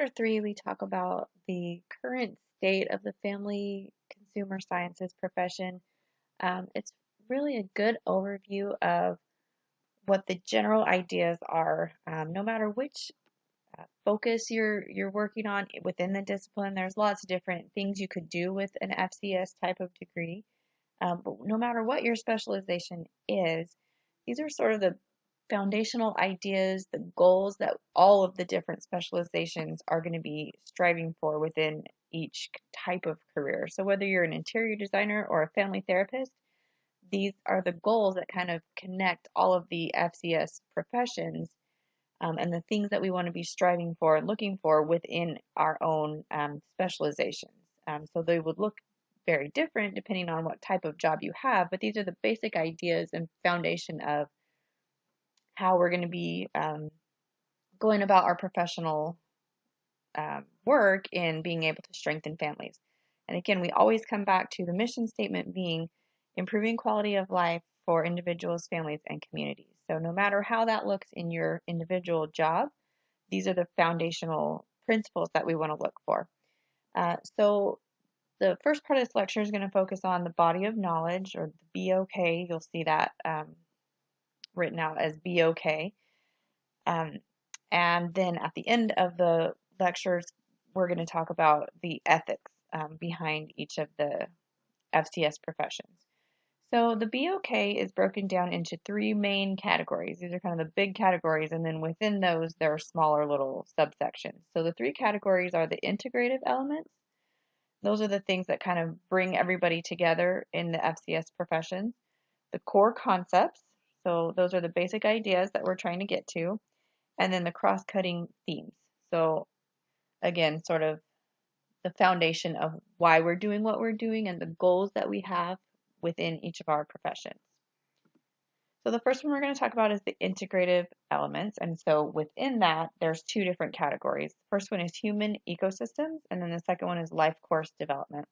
chapter 3, we talk about the current state of the family consumer sciences profession. It's really a good overview of what the general ideas are. No matter which focus you're working on within the discipline, there's lots of different things you could do with an FCS type of degree. But no matter what your specialization is, these are sort of the foundational ideas, the goals that all of the different specializations are going to be striving for within each type of career. So whether you're an interior designer or a family therapist, these are the goals that kind of connect all of the FCS professions, and the things that we want to be striving for and looking for within our own specializations. So they would look very different depending on what type of job you have, but these are the basic ideas and foundation of how we're going to be going about our professional work in being able to strengthen families. And again, we always come back to the mission statement being improving quality of life for individuals, families, and communities. So no matter how that looks in your individual job, these are the foundational principles that we want to look for. So the first part of this lecture is going to focus on the body of knowledge, or the BOK. You'll see that written out as BOK. And then at the end of the lectures, we're going to talk about the ethics behind each of the FCS professions. So the BOK is broken down into three main categories. These are kind of the big categories, and then within those, there are smaller little subsections. So the three categories are the integrative elements. Those are the things that kind of bring everybody together in the FCS professions. The core concepts, so those are the basic ideas that we're trying to get to, and then the cross-cutting themes. So again, sort of the foundation of why we're doing what we're doing and the goals that we have within each of our professions. So the first one we're going to talk about is the integrative elements. And so within that, there's two different categories. The first one is human ecosystems, and then the second one is life course development.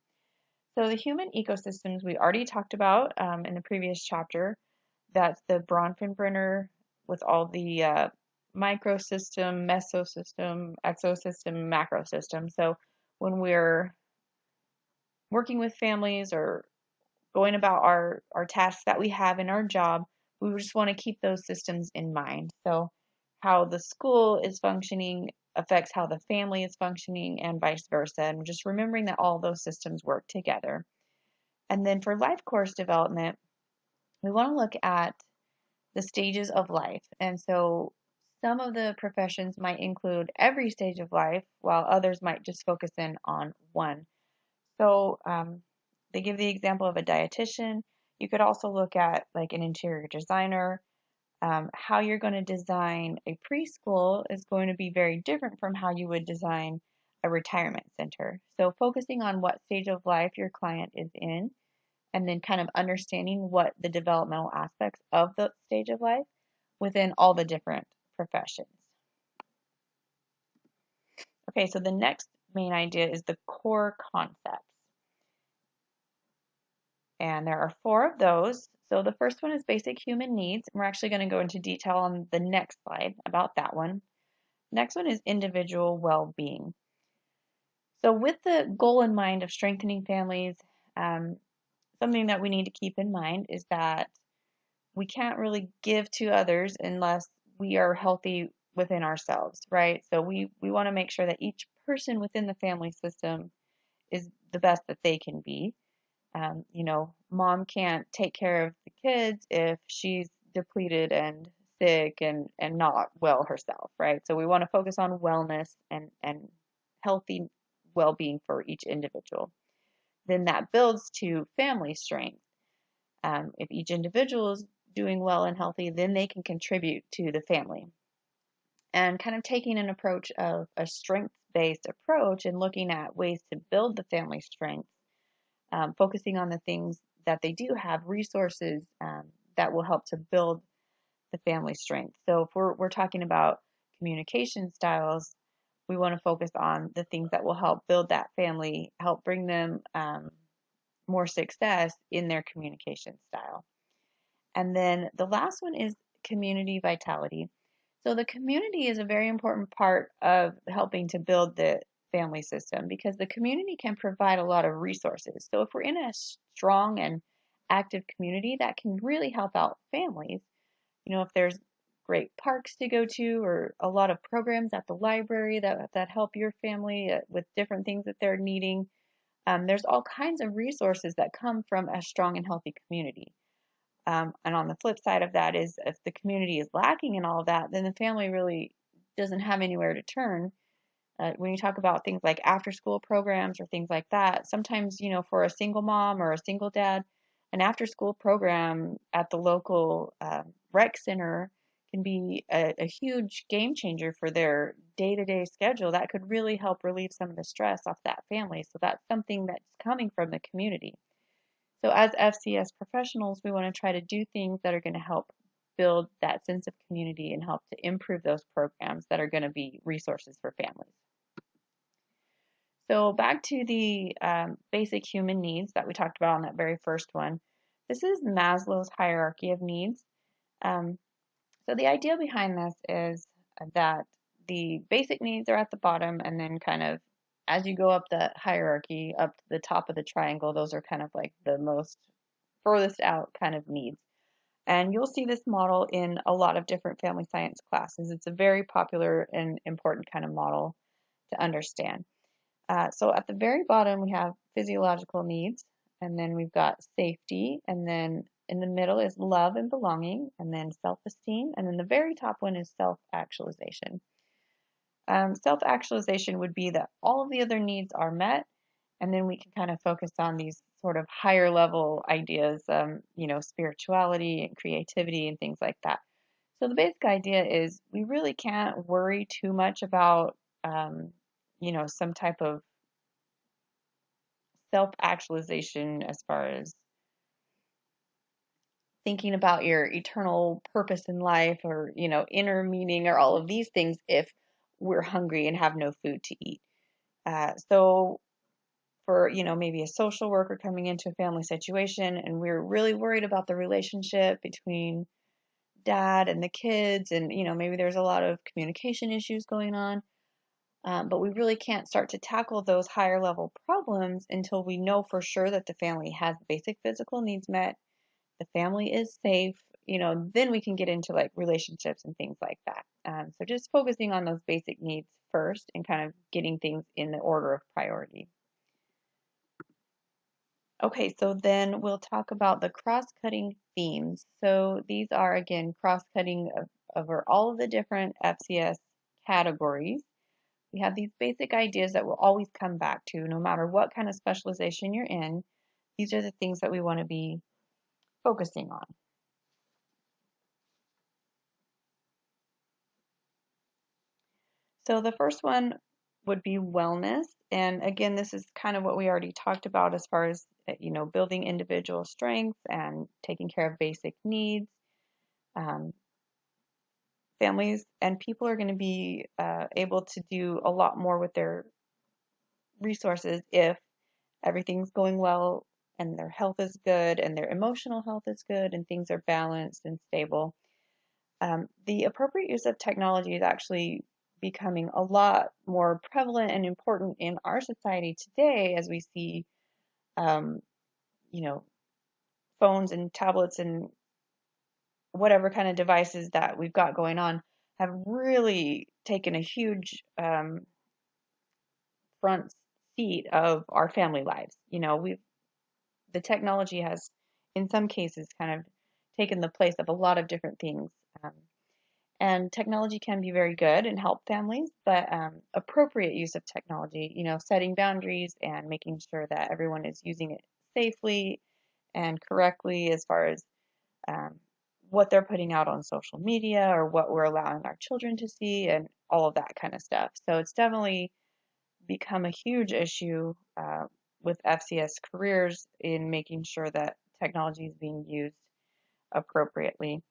So the human ecosystems we already talked about in the previous chapter. That's the Bronfenbrenner with all the microsystem, mesosystem, exosystem, macrosystem. So when we're working with families or going about our tasks that we have in our job, we just want to keep those systems in mind. So how the school is functioning affects how the family is functioning and vice versa. And just remembering that all those systems work together. And then for life course development, we want to look at the stages of life. And so some of the professions might include every stage of life, while others might just focus in on one. So they give the example of a dietitian. You could also look at like an interior designer. How you're going to design a preschool is going to be very different from how you would design a retirement center. So focusing on what stage of life your client is in, and then kind of understanding what the developmental aspects of the stage of life within all the different professions. Okay, so the next main idea is the core concepts. And there are four of those. So the first one is basic human needs. And we're actually going to go into detail on the next slide about that one. Next one is individual well-being. So with the goal in mind of strengthening families, something that we need to keep in mind is that we can't really give to others unless we are healthy within ourselves, right? So we want to make sure that each person within the family system is the best that they can be. Mom can't take care of the kids if she's depleted and sick and not well herself, right? So we want to focus on wellness and healthy well-being for each individual. Then that builds to family strength. If each individual is doing well and healthy, then they can contribute to the family. And kind of taking an approach of a strength-based approach and looking at ways to build the family strength, focusing on the things that they do have, resources that will help to build the family strength. So if we're talking about communication styles, we want to focus on the things that will help build that family, help bring them more success in their communication style. And then the last one is community vitality. So the community is a very important part of helping to build the family system because the community can provide a lot of resources. So if we're in a strong and active community, that can really help out families. If there's great parks to go to or a lot of programs at the library that help your family with different things that they're needing, there's all kinds of resources that come from a strong and healthy community. And on the flip side of that is if the community is lacking in all of that, then the family really doesn't have anywhere to turn. When you talk about things like after school programs or things like that, sometimes, for a single mom or a single dad, an after school program at the local rec center can be a huge game changer for their day-to-day schedule. That could really help relieve some of the stress off that family. So that's something that's coming from the community. So as FCS professionals, we want to try to do things that are going to help build that sense of community and help to improve those programs that are going to be resources for families. So back to the basic human needs that we talked about on that very first one. This is Maslow's hierarchy of needs. Um, so the idea behind this is that the basic needs are at the bottom, and then kind of as you go up the hierarchy, up to the top of the triangle, those are kind of like the most furthest out kind of needs. And you'll see this model in a lot of different family science classes. It's a very popular and important kind of model to understand. So at the very bottom, we have physiological needs, and then we've got safety, and then in the middle is love and belonging, and then self-esteem, and then the very top one is self-actualization. Self-actualization would be that all of the other needs are met, and then we can kind of focus on these sort of higher level ideas, spirituality and creativity and things like that. So the basic idea is we really can't worry too much about, some type of self-actualization as far as thinking about your eternal purpose in life or, inner meaning or all of these things if we're hungry and have no food to eat. So for, maybe a social worker coming into a family situation and we're really worried about the relationship between dad and the kids and, maybe there's a lot of communication issues going on. But we really can't start to tackle those higher level problems until we know for sure that the family has basic physical needs met, the family is safe, then we can get into like relationships and things like that. So just focusing on those basic needs first and kind of getting things in the order of priority. Okay, so then we'll talk about the cross-cutting themes. So these are, again, cross-cutting over all of the different FCS categories. We have these basic ideas that we'll always come back to, no matter what kind of specialization you're in. These are the things that we want to be focusing on. So the first one would be wellness. And again, this is kind of what we already talked about as far as, building individual strengths and taking care of basic needs. Um, Families and people are going to be able to do a lot more with their resources if everything's going well and their health is good and their emotional health is good and things are balanced and stable. The appropriate use of technology is actually becoming a lot more prevalent and important in our society today as we see, um, you know, phones and tablets and whatever kind of devices that we've got going on have really taken a huge front seat of our family lives. The technology has, in some cases, kind of taken the place of a lot of different things. Um, and technology can be very good and help families, but appropriate use of technology, setting boundaries and making sure that everyone is using it safely and correctly as far as um, what they're putting out on social media or what we're allowing our children to see and all of that kind of stuff. So it's definitely become a huge issue with FCS careers in making sure that technology is being used appropriately.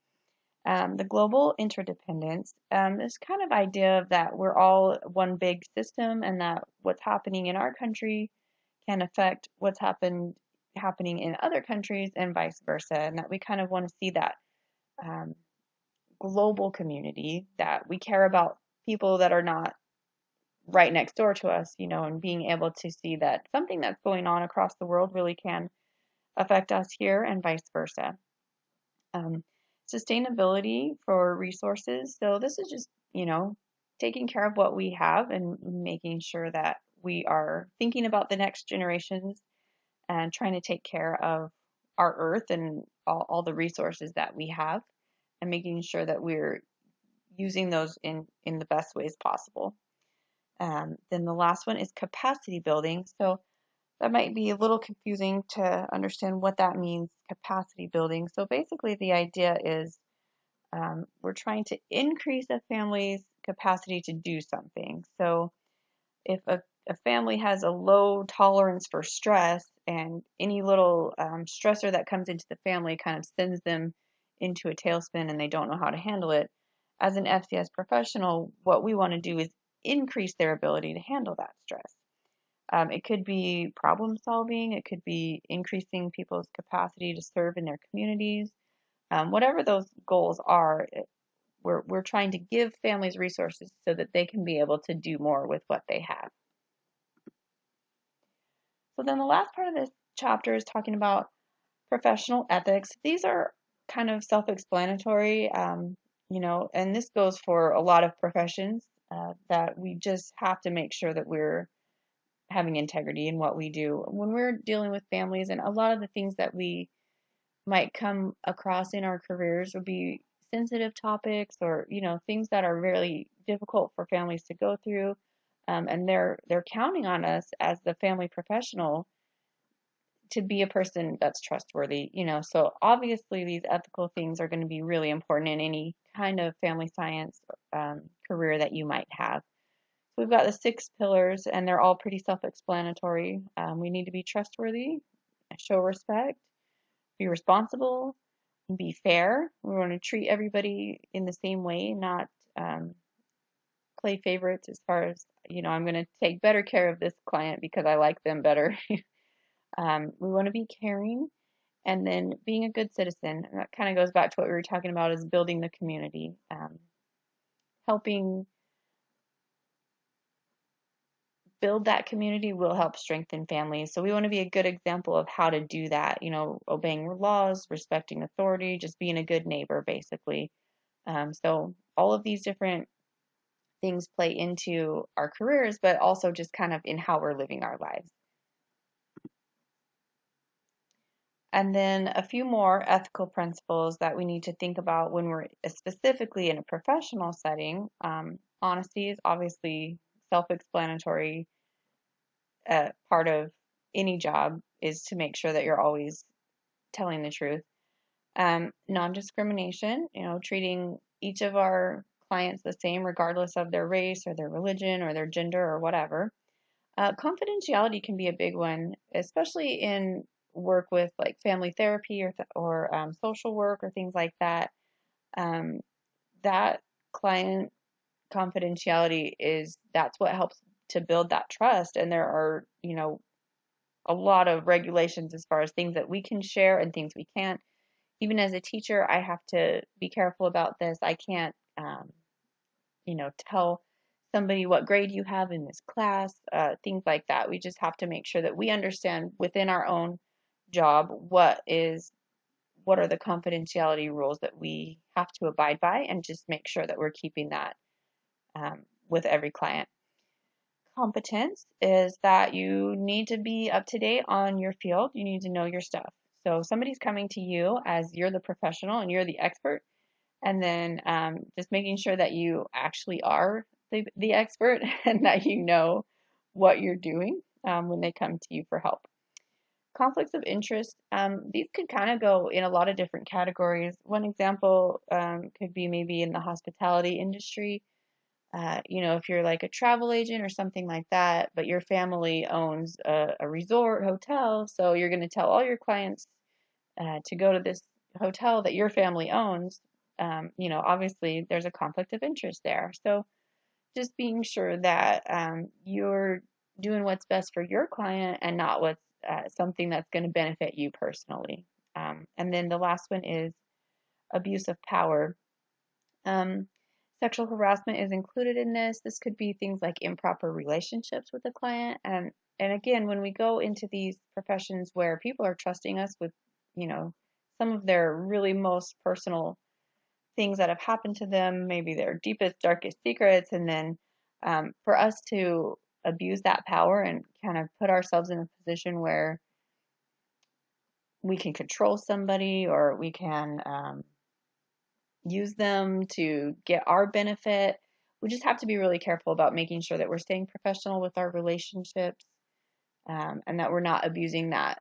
The global interdependence, this kind of idea of that we're all one big system and that what's happening in our country can affect what's happening in other countries and vice versa, and that we kind of want to see that global community, that we care about people that are not right next door to us, and being able to see that something that's going on across the world really can affect us here and vice versa. Um, Sustainability for resources. So this is just, taking care of what we have and making sure that we are thinking about the next generations and trying to take care of our earth and all the resources that we have, and making sure that we're using those in the best ways possible. Then the last one is capacity building. So that might be a little confusing to understand what that means, capacity building. So basically, the idea is we're trying to increase a family's capacity to do something. So if a family has a low tolerance for stress, and any little stressor that comes into the family kind of sends them into a tailspin and they don't know how to handle it, as an FCS professional, what we want to do is increase their ability to handle that stress. It could be problem solving, it could be increasing people's capacity to serve in their communities. Whatever those goals are, we're trying to give families resources so that they can be able to do more with what they have. So then the last part of this chapter is talking about professional ethics. These are kind of self-explanatory, and this goes for a lot of professions, that we just have to make sure that we're having integrity in what we do when we're dealing with families. And a lot of the things that we might come across in our careers would be sensitive topics, or things that are really difficult for families to go through, and they're counting on us as the family professional to be a person that's trustworthy. So obviously these ethical things are going to be really important in any kind of family science career that you might have. So we've got the 6 pillars, and they're all pretty self-explanatory. We need to be trustworthy, show respect, be responsible, be fair. We want to treat everybody in the same way, not play favorites as far as, I'm going to take better care of this client because I like them better. We want to be caring, and then being a good citizen. And that kind of goes back to what we were talking about, is building the community, helping build that community will help strengthen families. So we want to be a good example of how to do that, obeying laws, respecting authority, just being a good neighbor, basically. So all of these different things play into our careers, but also just kind of in how we're living our lives. And then a few more ethical principles that we need to think about when we're specifically in a professional setting. Honesty is obviously self-explanatory. Part of any job is to make sure that you're always telling the truth. Non-discrimination, treating each of our clients the same regardless of their race or their religion or their gender or whatever. Confidentiality can be a big one, especially in work with like family therapy or social work or things like that. That client confidentiality that's what helps to build that trust. And there are, a lot of regulations as far as things that we can share and things we can't. Even as a teacher, I have to be careful about this. I can't, tell somebody what grade you have in this class, things like that. We just have to make sure that we understand within our own job what are the confidentiality rules that we have to abide by, and just make sure that we're keeping that with every client. Competence is that you need to be up to date on your field. You need to know your stuff. So somebody's coming to you as you're the professional and you're the expert, and then just making sure that you actually are the expert and that you know what you're doing when they come to you for help. Conflicts of interest, these could kind of go in a lot of different categories. One example could be maybe in the hospitality industry. If you're like a travel agent or something like that, but your family owns a resort hotel, so you're going to tell all your clients to go to this hotel that your family owns. Obviously there's a conflict of interest there. So just being sure that you're doing what's best for your client and not what's something that's going to benefit you personally. And then the last one is abuse of power. Um, Sexual harassment is included in this. This could be things like improper relationships with the client. And again, when we go into these professions where people are trusting us with, you know, some of their really most personal things that have happened to them, maybe their deepest, darkest secrets, and then for us to abuse that power and kind of put ourselves in a position where we can control somebody or we can use them to get our benefit. We just have to be really careful about making sure that we're staying professional with our relationships, and that we're not abusing that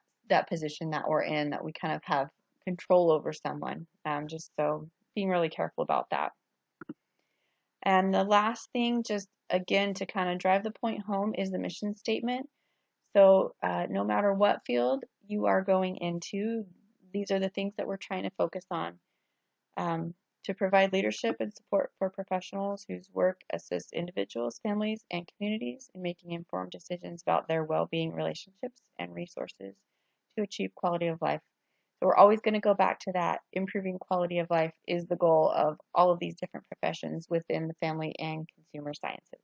position that we're in, that we kind of have control over someone. Just so being really careful about that. And the last thing, just again to kind of drive the point home, is the mission statement. So no matter what field you are going into, these are the things that we're trying to focus on. um, to provide leadership and support for professionals whose work assists individuals, families, and communities in making informed decisions about their well-being, relationships, and resources to achieve quality of life. So we're always going to go back to that. Improving quality of life is the goal of all of these different professions within the family and consumer sciences.